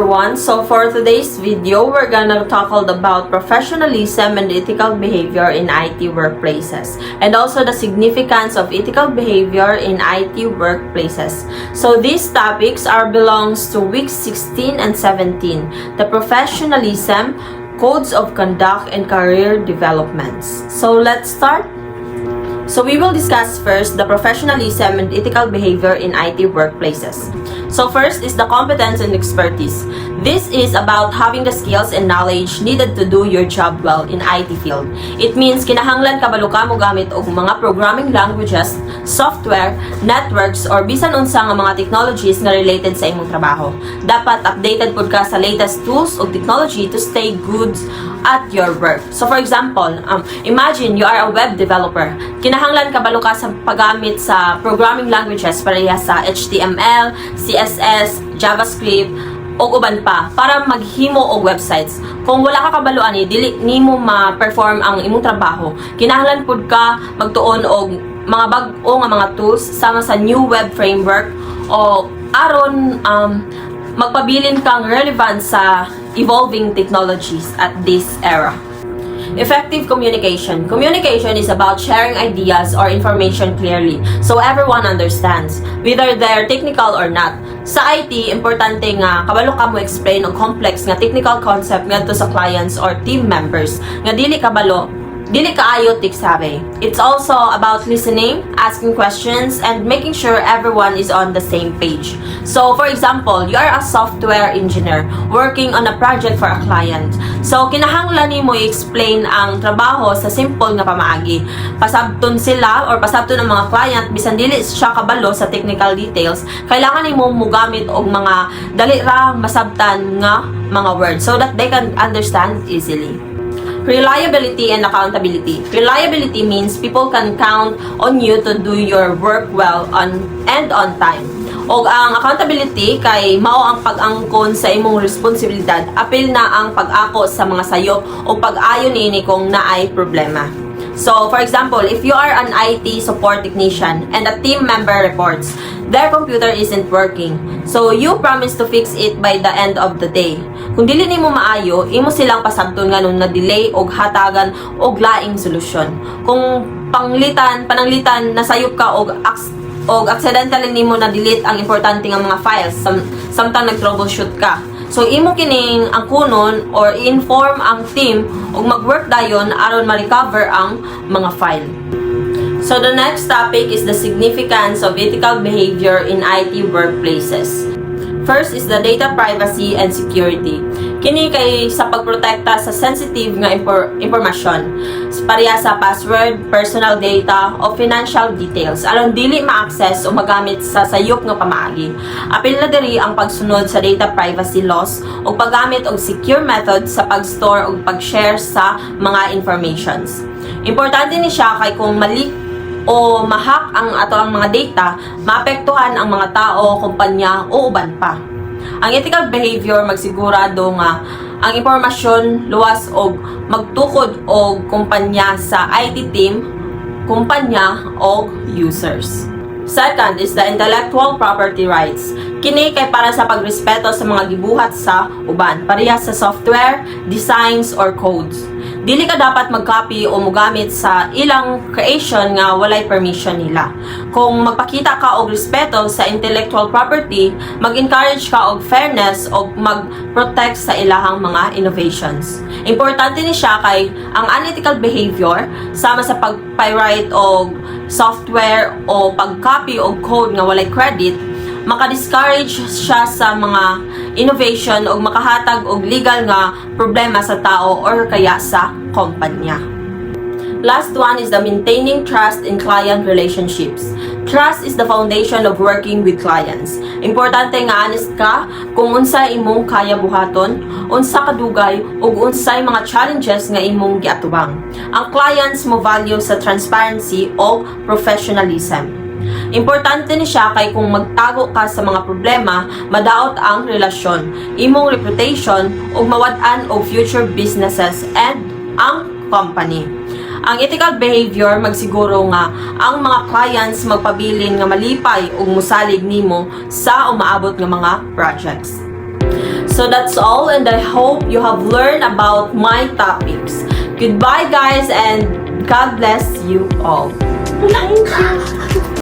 everyone. So for today's video, we're gonna tackle about professionalism and ethical behavior in IT workplaces, and also the significance of ethical behavior in IT workplaces. So these topics belongs to week 16 and 17, the professionalism, codes of conduct, and career developments. So let's start. So we will discuss first the professionalism and ethical behavior in IT workplaces. So first is the competence and expertise. This is about having the skills and knowledge needed to do your job well in IT field. It means kinahanglan kabalo ka mo gamit og mga programming languages, software, networks, or bisan unsa nga mga technologies nga related sa imong trabaho. Dapat updated pud ka sa latest tools o technology to stay good at your work. So for example, imagine you are a web developer. Kinahanglan kabalo ka sa paggamit sa programming languages pareha sa HTML, CSS, JavaScript, o uban pa para maghimo og websites. Kung wala ka kabalo ani, dili nimo ma-perform ang imong trabaho. Kinahanglan pud ka magtuon og mga bag-o nga mga tools sama sa new web framework o aron magpabilin kang relevant sa evolving technologies at this era. Effective communication. Communication is about sharing ideas or information clearly so everyone understands, whether they're technical or not. Sa IT, importante nga kabalo ka mo explain ang complex nga technical concept ngadto sa clients or team members nga dili kaayo tech-savvy. It's also about listening, asking questions, and making sure everyone is on the same page. So, for example, you are a software engineer working on a project for a client. So, kinahanglan nimo i-explain ang trabaho sa simple nga pamaagi. Pasabton sila or pasabton ang mga client bisan dili siya kabalo sa technical details. Kailangan nimo mugamit og mga dali ra masabtan nga mga words so that they can understand easily. Reliability and accountability. Reliability means people can count on you to do your work well and on time. O ang accountability kay mao ang pag-angkon sa imong responsibilidad. Apil na ang pag-ako sa mga sayop o pag-ayo niini kung naay problema. So, for example, if you are an IT support technician and a team member reports their computer isn't working, so you promise to fix it by the end of the day. Kung dili nimo maayo, imo silang pasabton nganong na delay og hatagan og laing solusyon. Kung pananglitan nasayop ka og accidentally nimo na delete ang importante nga mga files samtang nag-troubleshoot ka. So imo kining ang kunon or inform ang team og mag-work dayon aron ma-recover ang mga file. So the next topic is the significance of ethical behavior in IT workplaces. First is the data privacy and security. Kini kay sa pagprotekta sa sensitive nga impormasyon, pareha sa password, personal data, o financial details aron dili ma-access o magamit sa sayop nga pamaagi. Apil na diri ang pagsunod sa data privacy laws o paggamit og secure method sa pag-store o pag-share sa mga informations. Importante ni siya kay kung mali o ma-hack ang mga data, maapektuhan ang mga tao, kumpanya o uban pa. Ang ethical behavior magsigurado nga ang impormasyon luwas og magtukod og kumpanya sa IT team, kumpanya o users. Second is the intellectual property rights. Kini kay para sa pagrespeto sa mga gibuhat sa uban, pareha sa software, designs, or codes. Dili ka dapat mag-copy o mugamit sa ilang creation nga walay permission nila. Kung magpakita ka og respeto sa intellectual property, mag-encourage ka og fairness o mag-protect sa ilahang mga innovations. Importante ni siya kay ang unethical behavior sama sa pag-pirate og software o pag-copy og code nga walay credit, maka-discourage siya sa mga innovation o makahatag og legal nga problema sa tao or kaya sa kumpanya. Last one is the maintaining trust in client relationships. Trust is the foundation of working with clients. Importante nga honest ka kung unsa imong kaya buhaton, unsa kadugay ug unsay mga challenges nga imong giatubang. Ang clients mo value sa transparency o professionalism. Importante ni siya kay kung magtago ka sa mga problema, madaot ang relasyon, imong reputation, ug mawad-an og future businesses and ang company. Ang ethical behavior magsiguro nga ang mga clients magpabilin nga malipay ug mosalig nimo sa umaabot nga mga projects. So that's all, and I hope you have learned about my topics. Goodbye guys, and God bless you all. Thank you.